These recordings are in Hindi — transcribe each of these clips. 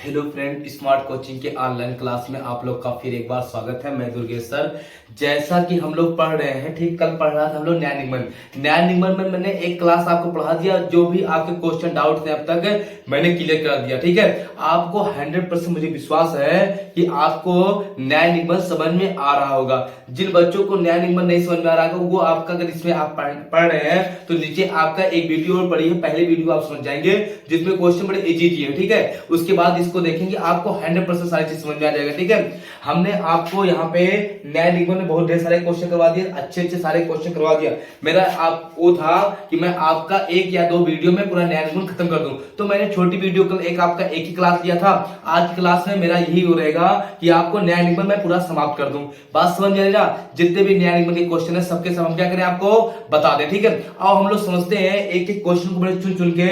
हेलो फ्रेंड, स्मार्ट कोचिंग के ऑनलाइन क्लास में आप लोग का फिर एक बार स्वागत है। मैं दुर्गेश सर। जैसा कि हम लोग पढ़ रहे हैं, ठीक, कल पढ़ रहा था हम लोग न्याय निगमन में मैंने एक क्लास आपको पढ़ा दिया। जो भी आपके क्वेश्चन डाउट थे अब तक मैंने क्लियर कर दिया। ठीक है, आपको 100% मुझे विश्वास है कि आपको न्याय निगमन समझ में आ रहा होगा। जिन बच्चों को न्याय निगमन नहीं समझ में आ रहा होगा वो आपका, अगर इसमें आप पढ़ रहे हैं तो नीचे आपका एक वीडियो और पड़ी है, पहले वीडियो आप समझ जाएंगे जिसमें क्वेश्चन बड़े इजी है। ठीक है, उसके बाद इसको देखेंगे, आपको 100% सारी चीज समझ में आ जाएगा। ठीक है, हमने आपको यहाँ पे न्याय निगमन में बहुत ढेर सारे क्वेश्चन करवा दिए, अच्छे सारे क्वेश्चन करवा दिया। मेरा आप वो था कि मैं आपका एक या दो वीडियो में पूरा न्याय निगमन खत्म कर दूं, तो मैंने छोटी वीडियो कल आपका एक ही क्लास दिया था। आज की क्लास में मेरा यही हो रहेगा कि आपको न्याय निगमन में पूरा समाप्त कर दूं। बात समझ में आएगा? जितने भी न्याय निगमन के क्वेश्चन है सबके सब हम क्या करें, आपको बता दें। ठीक है, अब हम लोग समझते हैं एक एक क्वेश्चन को बड़े चुन चुन के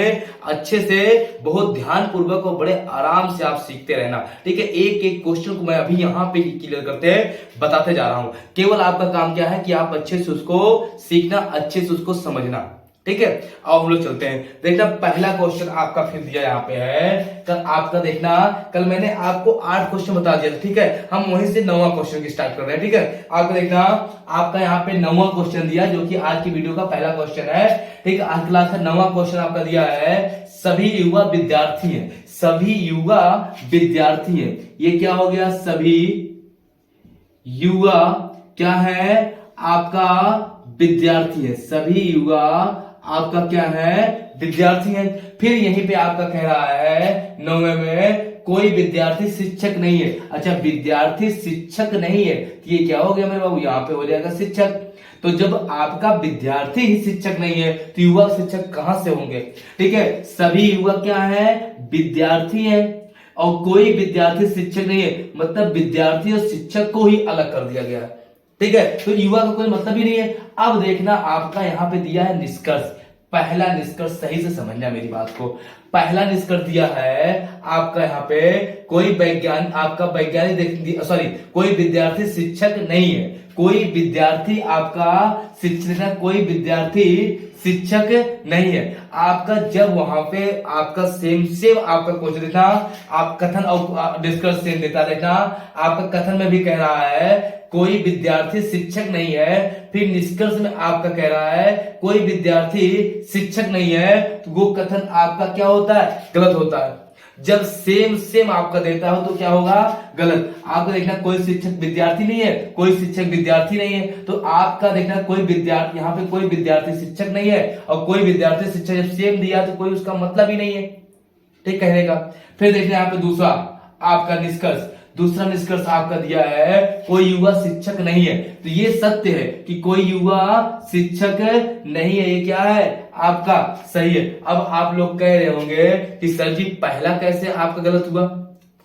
अच्छे से, बहुत ध्यान पूर्वक और बड़े आराम से आप सीखते रहना। ठीक है, एक एक क्वेश्चन को मैं अभी यहाँ पे क्लियर करते बताते जा रहा हूं। केवल आपका काम क्या है कि आप अच्छे से उसको सीखना, अच्छे से उसको समझना। ठीक है, अब हम लोग चलते हैं। देखना, पहला क्वेश्चन आपका फिर दिया यहाँ पे है। कल आपका देखना, कल मैंने आपको 8 क्वेश्चन बता दिया था। ठीक है, हम वहीं से 9वां क्वेश्चन की स्टार्ट कर रहे हैं। ठीक है, आपको देखना, आपका यहाँ पे 9वां क्वेश्चन दिया जो कि आज की वीडियो का पहला क्वेश्चन है। ठीक है, आज क्लास का 9वां क्वेश्चन आपका दिया है, सभी युवा विद्यार्थी हैं। सभी युवा विद्यार्थी हैं, ये क्या हो गया? सभी युवा क्या है? आपका विद्यार्थी है। सभी युवा आपका क्या है? विद्यार्थी है। फिर यहीं पे आपका कह रहा है 9वें में, कोई विद्यार्थी शिक्षक नहीं है। अच्छा, विद्यार्थी शिक्षक नहीं है तो ये क्या हो गया मेरे बाबू? यहाँ पे हो जाएगा शिक्षक। तो जब आपका विद्यार्थी ही शिक्षक नहीं है तो युवा शिक्षक कहां से होंगे? ठीक है, सभी युवा क्या है? विद्यार्थी है। और कोई विद्यार्थी शिक्षक नहीं है, मतलब विद्यार्थी और शिक्षक को ही अलग कर दिया गया है। ठीक है, तो युवा का कोई मतलब ही नहीं है। अब देखना, आपका यहां पे दिया है निष्कर्ष। पहला निष्कर्ष सही से समझना मेरी बात को। पहला निष्कर्ष दिया है आपका यहाँ पे, कोई वैज्ञानिक, आपका वैज्ञानिक, सॉरी, कोई विद्यार्थी शिक्षक नहीं है। कोई विद्यार्थी आपका शिक्षक, कोई विद्यार्थी शिक्षक नहीं है। आपका जब वहां पे आपका सेम आपका क्वेश्चन देता, आप कथन और निष्कर्ष सेम देता, देखना आपका कथन में भी कह रहा है कोई विद्यार्थी शिक्षक नहीं है, फिर निष्कर्ष में आपका कह रहा है कोई विद्यार्थी शिक्षक नहीं है, तो वो कथन आपका क्या होता है? गलत होता है। जब सेम आपका देता हो तो क्या होगा? गलत। आपको देखना, कोई शिक्षक विद्यार्थी नहीं है, कोई शिक्षक विद्यार्थी नहीं है, तो आपका देखना कोई विद्यार्थी, यहाँ पे कोई विद्यार्थी शिक्षक नहीं है और कोई विद्यार्थी शिक्षक, जब सेम दिया तो कोई उसका मतलब ही नहीं है। ठीक, कहने का। फिर देखना यहाँ पे दूसरा आपका निष्कर्ष, दूसरा निष्कर्ष आपका दिया है कोई युवा शिक्षक नहीं है। तो ये सत्य है कि कोई युवा शिक्षक नहीं है, ये क्या है? आपका सही है। अब आप लोग कह रहे होंगे कि सर जी पहला कैसे आपका गलत हुआ?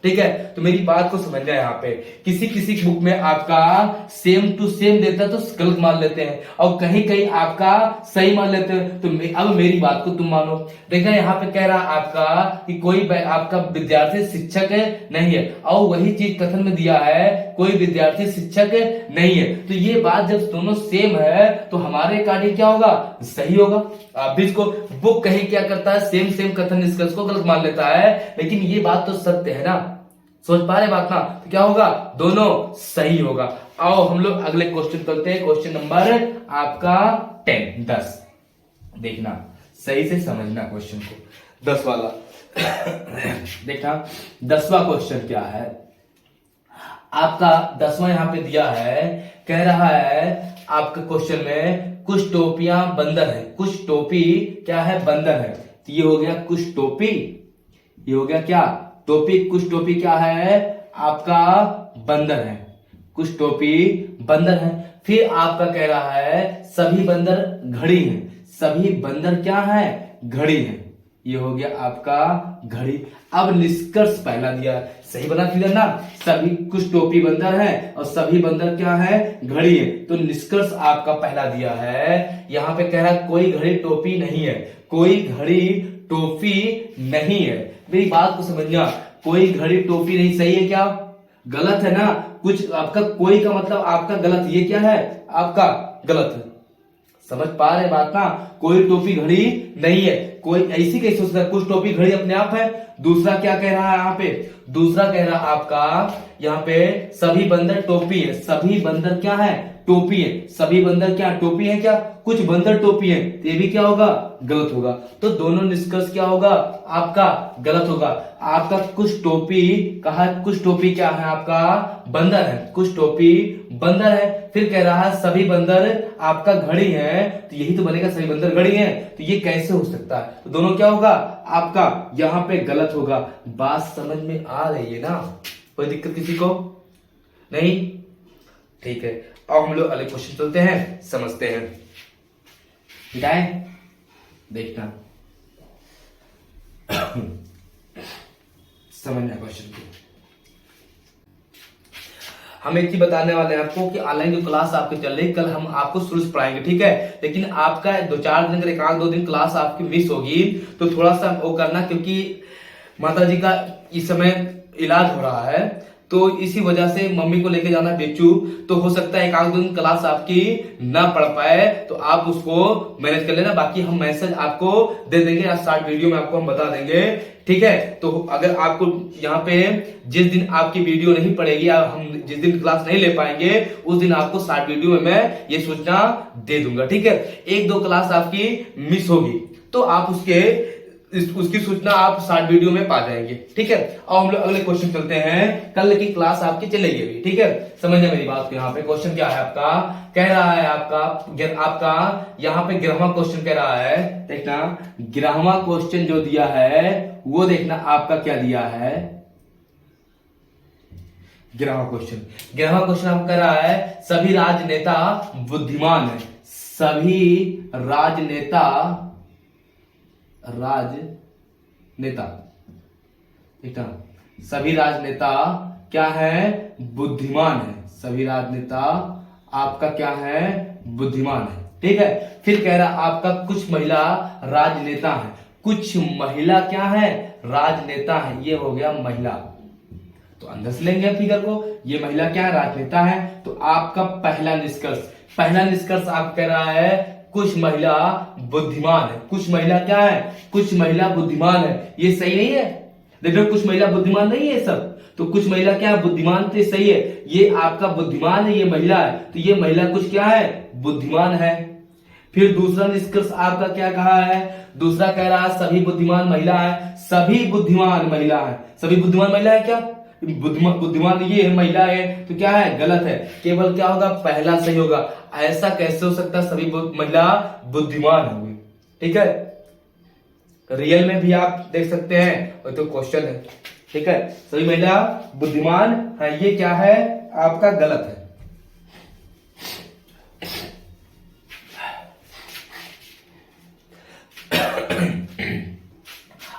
ठीक है, तो मेरी बात को समझना है। यहाँ पे किसी किसी बुक में आपका सेम टू सेम देता है तो गलत मान लेते हैं, और कहीं कहीं आपका सही मान लेते हैं। तो अब मेरी बात को तुम मानो। देखना, यहाँ पे कह रहा आपका कि कोई आपका विद्यार्थी शिक्षक नहीं है, और वही चीज कथन में दिया है कोई विद्यार्थी शिक्षक नहीं है। तो ये बात जब दोनों सेम है तो हमारे अकॉर्डिंग क्या होगा? सही होगा। आप भी इसको, बुक कहीं क्या करता है, सेम कथन निष्कर्ष को गलत मान लेता है, लेकिन ये बात तो सत्य है ना। सोच पा रहे बात ना? तो क्या होगा? दोनों सही होगा। आओ हम लोग अगले क्वेश्चन करते हैं। क्वेश्चन नंबर आपका 10। देखना, सही से समझना क्वेश्चन को, 10 वाला। देखना 10वां क्वेश्चन क्या है आपका। 10वां यहां पे दिया है, कह रहा है आपका क्वेश्चन में कुछ टोपियां बंदर है। कुछ टोपी क्या है? बंदर है। तो ये हो गया कुछ टोपी, ये हो गया क्या? टोपी। कुछ टोपी क्या है? आपका बंदर है। कुछ टोपी बंदर है। फिर आपका कह रहा है सभी बंदर घड़ी हैं। सभी बंदर क्या है? घड़ी है। ये हो गया आपका घड़ी। अब निष्कर्ष पहला दिया, सही बना क्लियर ना? सभी, कुछ टोपी बंदर है और सभी बंदर क्या है? घड़ी है। तो निष्कर्ष आपका पहला दिया है। यहां पे कह रहा है कोई घड़ी टोपी नहीं है। कोई घड़ी टोपी नहीं है। मेरी बात को समझना, कोई घड़ी टोपी नहीं, सही है क्या? गलत है ना? कुछ आपका कोई का मतलब आपका गलत, ये क्या है? आपका गलत है। समझ पा रहे बात ना, कोई टोपी घड़ी नहीं है, कोई ऐसी कैसे हो सकता है, कुछ टोपी घड़ी अपने आप है। दूसरा क्या कह रहा है यहाँ पे, दूसरा कह रहा है आपका यहाँ पे सभी बंदर टोपी है, सभी बंदर क्या है, टोपी है, सभी बंदर क्या टोपी है, क्या कुछ बंदर टोपी है, तो ये भी क्या होगा, गलत होगा। तो दोनों निष्कर्ष क्या होगा आपका, गलत होगा। आपका कुछ टोपी कहा, कुछ टोपी क्या है आपका, बंदर है, कुछ टोपी बंदर है। फिर कह रहा है सभी बंदर आपका घड़ी है, तो यही तो बनेगा, सभी बंदर घड़ी है, तो ये कैसे हो सकता है, तो दोनों क्या होगा आपका यहाँ पे गलत होगा। बात समझ में आ रही है ना, कोई दिक्कत किसी को नहीं, ठीक है। अब हम लोग अगले क्वेश्चन चलते हैं, समझते हैं, ठीक है, देखना समझना क्वेश्चन को। हम एक चीज बताने वाले हैं आपको कि ऑनलाइन जो क्लास आपकी चल रही है, कल हम आपको शुरू से पढ़ाएंगे, ठीक है। लेकिन आपका 2-4 दिन, अगर 1-2 दिन क्लास आपकी मिस होगी तो थोड़ा सा वो करना, क्योंकि माता जी का इस समय इलाज हो रहा है, तो इसी वजह से मम्मी को लेके जाना बेचू, तो हो सकता है 1-2 दिन क्लास आपकी ना पढ़ पाए, तो आप उसको मैनेज कर लेना। बाकी हम मैसेज आपको दे देंगे या शॉर्ट वीडियो में आपको हम बता देंगे, ठीक है। तो अगर आपको यहाँ पे जिस दिन आपकी वीडियो नहीं पड़ेगी या हम जिस दिन क्लास नहीं ले पाएंगे, उस दिन आपको शॉर्ट वीडियो में मैं ये सूचना दे दूंगा, ठीक है। 1-2 क्लास आपकी मिस होगी तो आप उसकी सूचना आप शॉर्ट वीडियो में पा जाएंगे, ठीक है। अब हम लोग अगले क्वेश्चन चलते हैं, कल की क्लास आपकी चलेगी अभी, ठीक है। समझना मेरी बात को, यहाँ पे क्वेश्चन क्या है आपका, कह रहा है आपका यहाँ पे 11वां क्वेश्चन कह रहा है, देखना 11वां क्वेश्चन जो दिया है वो देखना आपका क्या दिया है। 11वां क्वेश्चन आपका कह रहा है सभी राजनेता बुद्धिमान है, सभी राजनेता ठीक है, सभी राजनेता क्या है, बुद्धिमान है, सभी राजनेता आपका क्या है, बुद्धिमान है, ठीक है। फिर कह रहा आपका कुछ महिला राजनेता है, कुछ महिला क्या है, राजनेता है, ये हो गया महिला, तो अंदर से लेंगे फिगर को, ये महिला क्या है, राजनेता है। तो आपका पहला निष्कर्ष आप कह रहा है कुछ महिला बुद्धिमान है, कुछ महिला क्या है, कुछ महिला बुद्धिमान है, ये सही नहीं है, देखो कुछ महिला बुद्धिमान नहीं है सब, तो कुछ महिला क्या है, बुद्धिमान, तो सही है, ये आपका बुद्धिमान है, ये महिला है, तो ये महिला कुछ क्या है, बुद्धिमान है। फिर दूसरा निष्कर्ष आपका क्या कहा है, दूसरा कह रहा है सभी बुद्धिमान महिला है, सभी बुद्धिमान महिला है, सभी बुद्धिमान महिला है, क्या बुद्धिमान ये है, महिला है, तो क्या है, गलत है, केवल क्या होगा, पहला सही होगा। ऐसा कैसे हो सकता है, सभी महिला बुद्धिमान होंगी, ठीक है। रियल में भी आप देख सकते हैं, और तो क्वेश्चन है, ठीक है, सभी महिला बुद्धिमान है, ये क्या है आपका, गलत है।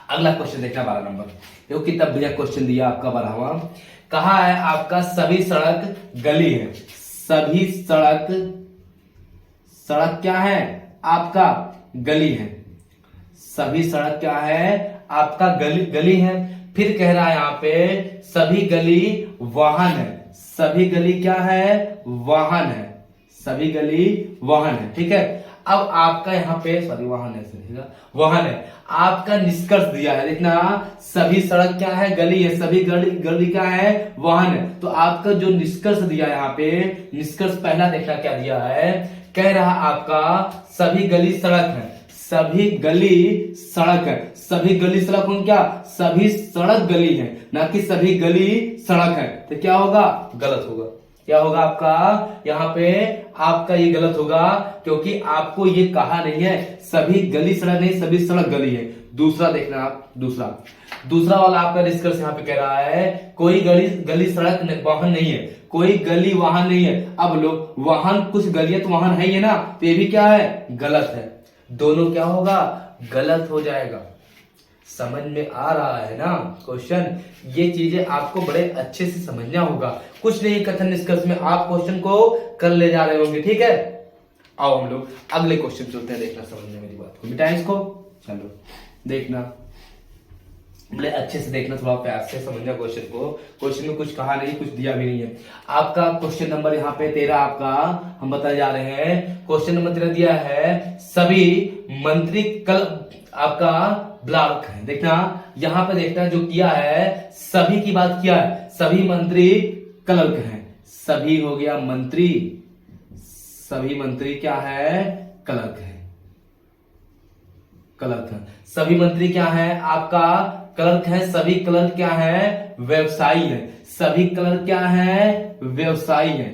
अगला क्वेश्चन देखना 12 नंबर, देखो कितना बढ़िया क्वेश्चन दिया आपका 12वां, कहा है आपका सभी सड़क गली है, सभी सड़क क्या है आपका, गली है, सभी सड़क क्या है आपका, गली है। फिर कह रहा है यहाँ पे सभी गली वाहन है, सभी गली क्या है, वाहन है, सभी गली वाहन है, ठीक है। अब आपका यहाँ पे सॉरी वाहन है, आपका निष्कर्ष दिया है, देखना सभी सड़क क्या है, गली है, सभी गली क्या है, वाहन है। तो आपका जो निष्कर्ष दिया है यहाँ पे, निष्कर्ष पहला देखना क्या दिया है, कह रहा आपका सभी गली सड़क है, सभी गली सड़क है, सभी गली सड़क हो, क्या सभी सड़क गली है, ना कि सभी गली सड़क है, तो क्या होगा, गलत होगा, क्या होगा आपका, यहाँ पे आपका ये गलत होगा, क्योंकि आपको ये कहा नहीं है सभी गली सड़क नहीं, सभी सड़क गली है। दूसरा देखना आप, दूसरा वाला आपका निष्कर्ष यहाँ पे कह रहा है कोई गली सड़क वाहन नहीं है, कोई गली वाहन नहीं है। अब लो वाहन, कुछ गलियां तो वाहन है ही ना, तो ये भी क्या है, गलत है, दोनों क्या होगा, गलत हो जाएगा। समझ में आ रहा है ना क्वेश्चन, ये चीजें आपको बड़े अच्छे से समझना होगा, कुछ नहीं कथन निष्कर्ष में आप क्वेश्चन को कर ले जा रहे होंगे, ठीक है। आओ हम लोग अगले क्वेश्चन चलते हैं, देखना समझने मेरी बात को, मिटाएं इसको, चलो देखना बड़े अच्छे से देखना, थोड़ा प्यार से समझना क्वेश्चन को। क्वेश्चन में कुछ कहा नहीं, कुछ दिया भी नहीं है। आपका क्वेश्चन नंबर यहाँ पे 13 आपका हम बताए जा रहे हैं। क्वेश्चन नंबर 13 दिया है सभी मंत्री कल आपका ब्लॉक है। देखना यहाँ पे, देखना जो किया है सभी की बात किया है, सभी मंत्री क्लर्क हैं। सभी हो गया मंत्री, सभी मंत्री क्या है क्लर्क है, क्लर्क है। सभी मंत्री क्या है आपका क्लर्क है। सभी क्लर्क क्या है व्यवसायी है। सभी क्लर्क क्या है व्यवसायी है,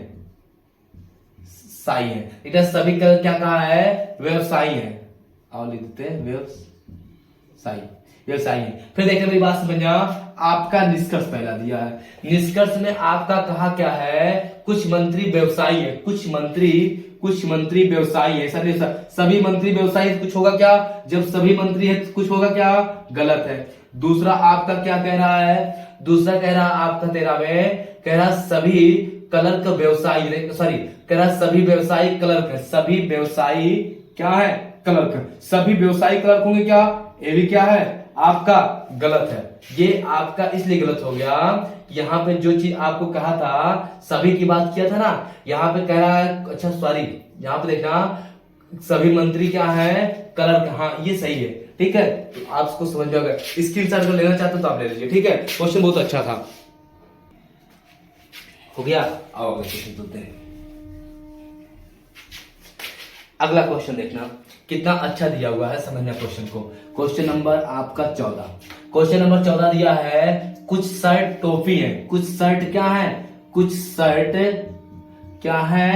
साई है। इधर सभी क्लर्क क्या कहा है व्यवसायी है, और लिख देते हैं व्यवसायी, व्यवसायी है। फिर देखिए मेरी बात समझना, आपका निष्कर्ष पहला दिया है। निष्कर्ष में आपका कहा क्या है, कुछ मंत्री व्यवसायी है, कुछ मंत्री व्यवसायी है। सभी मंत्री व्यवसायी कुछ होगा क्या, जब सभी मंत्री है तो कुछ होगा क्या, गलत है। दूसरा आपका क्या कह रहा है, दूसरा कह रहा आपका 13 में कह रहा सभी क्लर्क व्यवसायी, सॉरी कह रहा सभी व्यवसायी क्लर्क है। सभी व्यवसायी क्या है क्लर्क है। सभी व्यवसायी क्लर्क होंगे क्या, ये भी क्या है आपका गलत है। ये आपका इसलिए गलत हो गया, यहाँ पे जो चीज आपको कहा था सभी की बात किया था ना, यहाँ पे कह रहा है, अच्छा सॉरी यहाँ पे देखना सभी मंत्री क्या है क्लर्क। हाँ ये सही है, ठीक है। तो आप इसको समझ में, अगर स्क्रीनशॉट को लेना चाहते हो तो आप ले लीजिए, ठीक है। क्वेश्चन बहुत अच्छा था, हो गया। आओ अगला क्वेश्चन चलते हैं। अगला क्वेश्चन देखना कितना अच्छा दिया हुआ है, समझना क्वेश्चन को। क्वेश्चन नंबर आपका 14, क्वेश्चन नंबर 14 दिया है कुछ शर्ट टोपी है। कुछ शर्ट क्या है, कुछ शर्ट क्या है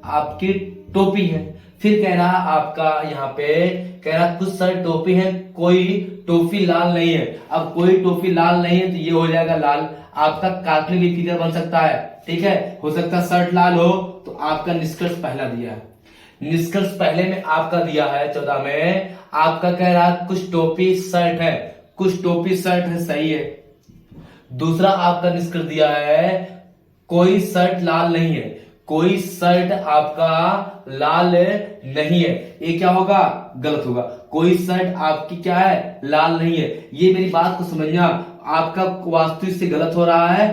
आपकी टोपी है। फिर कह रहा आपका यहाँ पे कह रहा कुछ शर्ट टोपी है, कोई टोपी लाल नहीं है। अब कोई टोपी लाल नहीं है तो ये हो जाएगा लाल। आपका काल्पनिक भी फिगर बन सकता है, ठीक है, हो सकता है शर्ट लाल हो। तो आपका निष्कर्ष पहला दिया है। निष्कर्ष पहले में आपका दिया है 14 में, आपका कह रहा कुछ टोपी शर्ट है, कुछ टोपी शर्ट है, सही है। दूसरा आपका निष्कर्ष दिया है कोई शर्ट लाल नहीं है, कोई शर्ट आपका लाल नहीं है। ये क्या होगा, गलत होगा। कोई शर्ट आपकी क्या है लाल नहीं है। ये मेरी बात को समझना, आपका वास्तविक से गलत हो रहा है,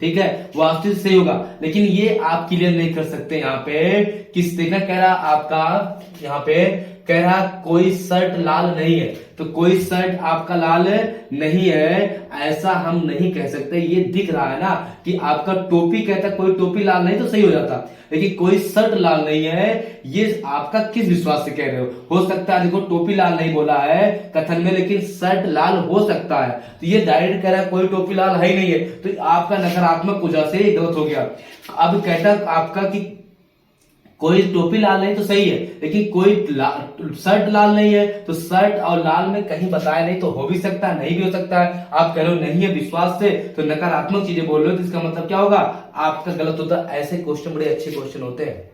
ठीक है, वास्तविक सही होगा, लेकिन ये आप क्लियर नहीं कर सकते। यहाँ पे किस देखना कह रहा आपका, यहाँ पे कह रहा कोई शर्ट लाल नहीं है, तो कोई शर्ट आपका लाल नहीं है ऐसा हम नहीं कह सकते। ये दिख रहा है ना कि आपका टोपी कहता कोई टोपी लाल नहीं तो सही हो जाता, लेकिन कोई शर्ट लाल नहीं है, ये आपका किस विश्वास से कह रहे हो सकता है देखो टोपी लाल नहीं बोला है कथन में, लेकिन शर्ट लाल हो सकता है। तो ये डायरेक्ट कह रहा है कोई टोपी लाल है ही नहीं है, तो आपका नकारात्मक वजह से गलत हो गया। अब कहता आपका कि कोई टोपी लाल नहीं तो सही है, लेकिन कोई शर्ट लाल नहीं है, तो शर्ट और लाल में कहीं बताया नहीं, तो हो भी सकता है नहीं भी हो सकता है। आप कह रहे हो नहीं है विश्वास से, तो नकारात्मक चीजें बोल रहे हो, तो इसका मतलब क्या होगा, आपका गलत होता है। ऐसे क्वेश्चन बड़े अच्छे क्वेश्चन होते हैं,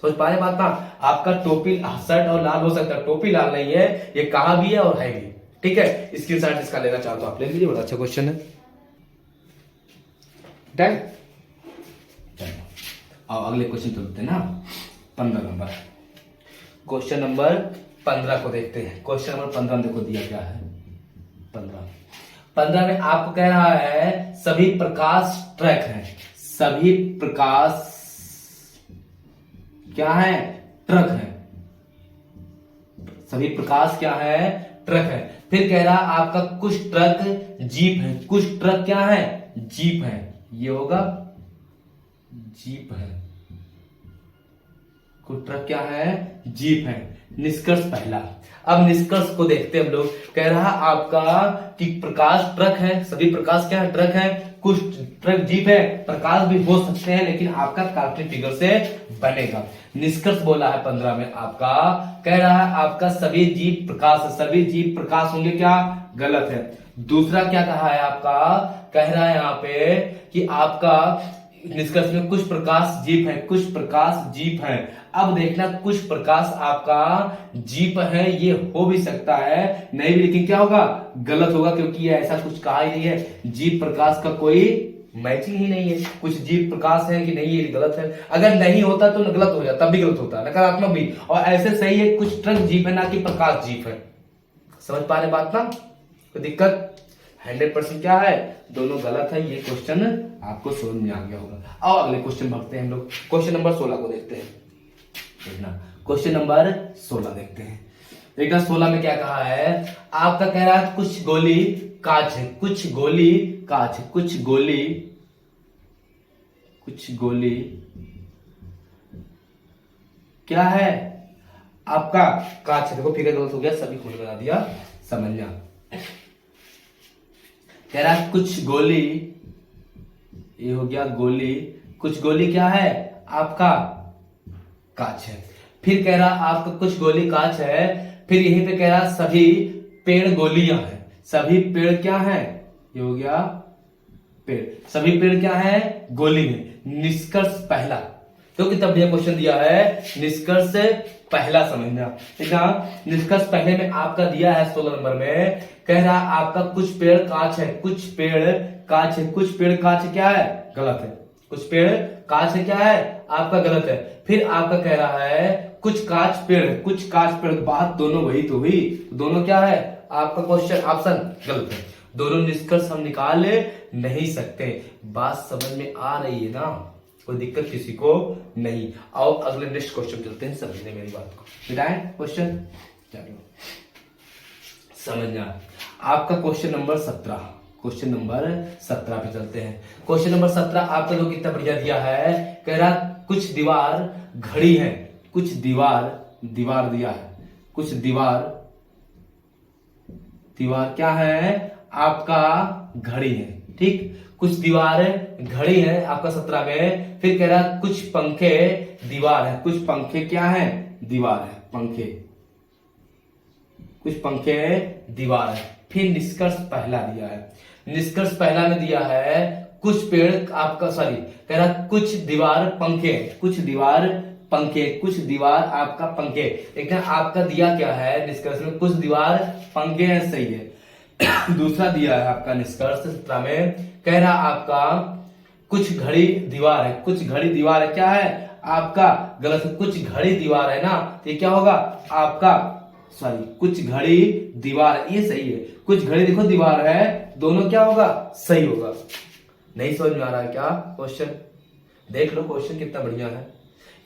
सोच पा रहे बात ना। आपका टोपी शर्ट और लाल हो सकता है, टोपी लाल नहीं है, ये कहा भी है और है भी, ठीक है। स्क्रीनशॉट इसका लेना चाहते हो आप ले लीजिए, बड़ा अच्छा क्वेश्चन है। डन, और अगले क्वेश्चन चलते हैं ना 15 नंबर। क्वेश्चन नंबर 15 को देखते हैं। क्वेश्चन नंबर 15 देखो दिया क्या है। 15 में आपको कह रहा है सभी प्रकाश ट्रक है, सभी प्रकाश क्या है ट्रक है, सभी प्रकाश क्या है ट्रक है। फिर कह रहा आपका कुछ ट्रक जीप है, कुछ ट्रक क्या है जीप है, ये होगा जीप है, कुछ ट्रक क्या है जीप है। निष्कर्ष पहला। अब निष्कर्ष को देखते हैं हम लोग। कह रहा आपका कि प्रकाश ट्रक है, सभी प्रकाश क्या है ट्रक है, कुछ ट्रक जीप है, प्रकाश भी हो सकते हैं, लेकिन आपका काल्पनिक फिगर से बनेगा। निष्कर्ष बोला है 15 में आपका कह रहा है आपका सभी जीप प्रकाश है, सभी जीप प्रकाश होंगे क्या, गलत है। दूसरा क्या कहा है आपका, कह रहा है यहाँ पे कि आपका निष्कर्ष में कुछ प्रकाश जीप है, कुछ प्रकाश जीप है। अब देखना कुछ प्रकाश आपका जीप है, ये हो भी सकता है नहीं भी, लेकिन क्या होगा गलत होगा, क्योंकि ये ऐसा कुछ कहा ही नहीं है। जीप प्रकाश का कोई मैचिंग ही नहीं है, कुछ जीप प्रकाश है कि नहीं, ये गलत है। अगर नहीं होता तो गलत हो जाता, तब भी गलत होता, नकारात्मक भी। और ऐसे सही है कुछ ट्रक जीप है, ना कि प्रकाश जीप है। समझ पा रहे बात ना, कोई दिक्कत। 100% क्या है, दोनों गलत है। ये क्वेश्चन आपको समझ में आ गया होगा। और अगले क्वेश्चन भरते हैं हम लोग, क्वेश्चन नंबर 16 को देखते हैं। देखना क्वेश्चन नंबर 16 देखते हैं। देखना 16 में क्या कहा है, आपका कह रहा है कुछ गोली कांच है, कुछ गोली कांच है, कुछ गोली क्या है आपका, कांच है। देखो फिगर गलत हो गया, सभी खोल बना दिया, समझना। कह रहा है कुछ गोली, ये हो गया गोली, कुछ गोली क्या है आपका, कांच है। फिर कह रहा आपका कुछ गोली कांच है, फिर यहीं पे कह रहा सभी पेड़ गोलियां हैं, सभी पेड़ क्या है, ये हो गया पेड़, सभी पेड़ क्या है गोली है। निष्कर्ष पहला, तो कितना बढ़िया क्वेश्चन दिया है, निष्कर्ष पहला समझना। देखना निष्कर्ष पहले में आपका दिया है 16 नंबर में, कह रहा आपका कुछ पेड़ कांच है, कुछ पेड़ कांच है, कुछ पेड़ कांच क्या है, गलत है। कुछ पेड़ कांच है क्या है आपका, गलत है। फिर आपका कह रहा है कुछ कांच पेड़, कुछ कांच पेड़, बात दोनों वही तो हुई, दोनों क्या है आपका क्वेश्चन ऑप्शन गलत है। दोनों निष्कर्ष हम निकाल नहीं सकते। बात समझ में आ रही है ना, कोई दिक्कत किसी को नहीं। आओ अगले नेक्स्ट क्वेश्चन चलते हैं, समझने मेरी बात को बिठाएं क्वेश्चन, चलो समझना। आपका क्वेश्चन नंबर 17, क्वेश्चन नंबर 17 पे चलते हैं। क्वेश्चन नंबर 17 आपका लोग कितना बढ़िया दिया है, कह रहा कुछ दीवार घड़ी है, कुछ दीवार दिया है, कुछ दीवार क्या है आपका, घड़ी है, ठीक। कुछ दीवार घड़ी है आपका 17 में। फिर कह रहा कुछ पंखे दीवार है, कुछ पंखे क्या है, दीवार है, पंखे, कुछ पंखे दीवार है। फिर निष्कर्ष पहला दिया है, निष्कर्ष पहला में दिया है कुछ पेड़ आपका, सॉरी कह रहा कुछ दीवार पंखे, कुछ दीवार पंखे, कुछ दीवार आपका पंखे। लेकिन आपका दिया क्या है निष्कर्ष में, कुछ दीवार पंखे है, सही है। दूसरा दिया है आपका निष्कर्ष 17 में, कह रहा आपका कुछ घड़ी दीवार है, कुछ घड़ी दीवार है क्या है आपका, गलत है। कुछ घड़ी दीवार है ना, तो ये क्या होगा आपका, सॉरी कुछ घड़ी दीवार, ये सही है। कुछ घड़ी देखो दीवार है, दोनों क्या होगा, सही होगा। नहीं समझ में आ रहा है क्या क्वेश्चन, देख लो क्वेश्चन कितना बढ़िया है।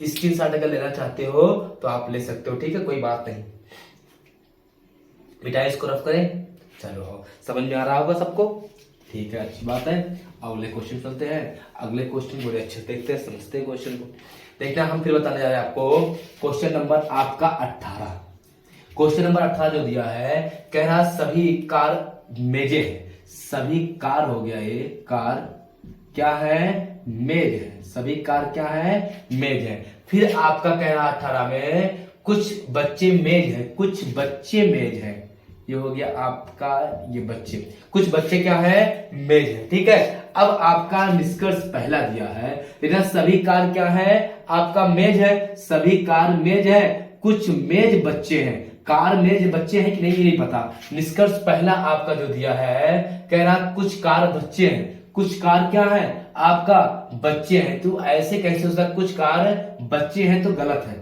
स्क्रीनशॉट अगर लेना चाहते हो तो आप ले सकते हो, ठीक है, कोई बात नहीं। बेटा इसको रफ करें, चलो समझ में आ रहा होगा सबको, ठीक है, अच्छी बात है। अगले क्वेश्चन चलते हैं। अगले क्वेश्चन बड़े अच्छे देखते हैं, समझते हैं क्वेश्चन को। देखना हम फिर बताने जा रहे हैं आपको क्वेश्चन नंबर आपका 18। क्वेश्चन नंबर 18 जो दिया है, कह रहा सभी कार मेजे है, सभी कार हो गया, ये कार क्या है, मेज है, सभी कार क्या है, मेज है। फिर आपका कह रहा 18 में कुछ बच्चे मेज है, कुछ बच्चे मेज है, ये हो गया आपका, ये बच्चे, कुछ बच्चे क्या है, मेज है, ठीक है। अब आपका निष्कर्ष पहला दिया है, लेकिन सभी कार क्या है आपका, मेज है, सभी कार मेज है, कुछ मेज बच्चे हैं। कार मेज बच्चे हैं कि नहीं ये नहीं पता। निष्कर्ष पहला आपका जो दिया है, कह रहा कुछ कार बच्चे हैं, कुछ कार क्या है आपका, बच्चे हैं। तो ऐसे कैसे हो सकता, कुछ कार बच्चे हैं तो गलत है,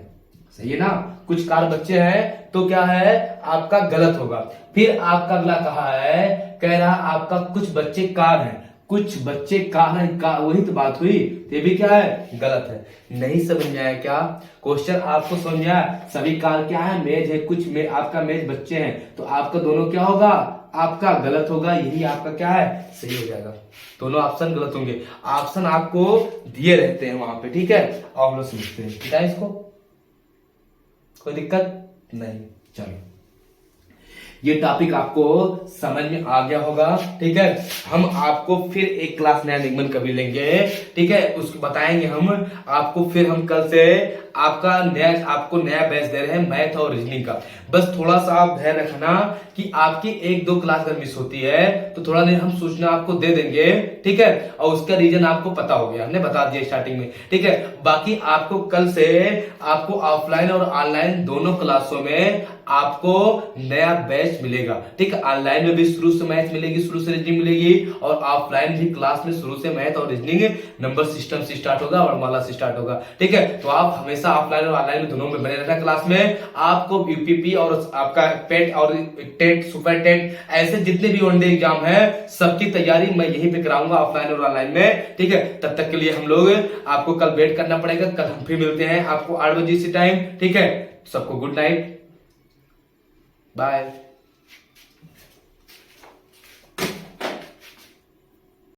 सही है ना। कुछ कार बच्चे हैं तो क्या है आपका, गलत होगा। फिर आपका अगला कहा है, कह रहा आपका कुछ बच्चे कार हैं, कुछ बच्चे कार हैं, वही तो बात हुई, ये भी क्या है, गलत है। नहीं समझ में आया क्या क्वेश्चन, आपको समझ में आया। सभी कार क्या है, मेज है, कुछ में आपका मेज बच्चे हैं, तो आपका दोनों क्या होगा, आपका गलत होगा, यही आपका क्या है, सही हो जाएगा। दोनों ऑप्शन गलत होंगे, ऑप्शन आपको दिए रहते हैं वहां पे, ठीक है। और हम लोग समझते हैं, ठीक है, इसको कोई दिक्कत नहीं। चलो ये टॉपिक आपको समझ में आ गया होगा, ठीक है। हम आपको फिर एक क्लास नया निगमन कभी लेंगे, ठीक है, उसको बताएंगे हम आपको। फिर हम कल से आपको नया बैच दे रहे हैं मैथ और रीजनिंग का। बस थोड़ा सा आप ध्यान रखना कि आपकी 1-2 क्लास अगर मिस होती है तो थोड़ा देर हम सूचना आपको दे देंगे, ठीक है। और उसका रीजन आपको पता हो गया, हमने बता दिया स्टार्टिंग में, ठीक है। बाकी आपको कल से आपको ऑफलाइन और ऑनलाइन दोनों क्लासों में आपको नया बैच मिलेगा। ठीक है, ऑनलाइन में भी शुरू से मैथ मिलेगी, शुरू से रीजनिंग मिलेगी, और ऑफलाइन भी क्लास में शुरू से मैथ और रीजनिंग नंबर सिस्टम से स्टार्ट होगा और माला से स्टार्ट होगा। ठीक है, तो आप हमेशा ऑफलाइन और ऑनलाइन में दोनों में बने रहना क्लास में। आपको यूपीपी और आपका पेट और टेट, सुपर टेट, ऐसे जितने भी वनडे एग्जाम है सबकी तैयारी मैं यहीं पे कराऊंगा ऑफलाइन और ऑनलाइन में। ठीक है, तब तक के लिए हम लोग आपको कल वेट करना पड़ेगा। कल हम फिर मिलते हैं आपको 8 बजे से टाइम। ठीक है, सबको गुड नाइट, बाय।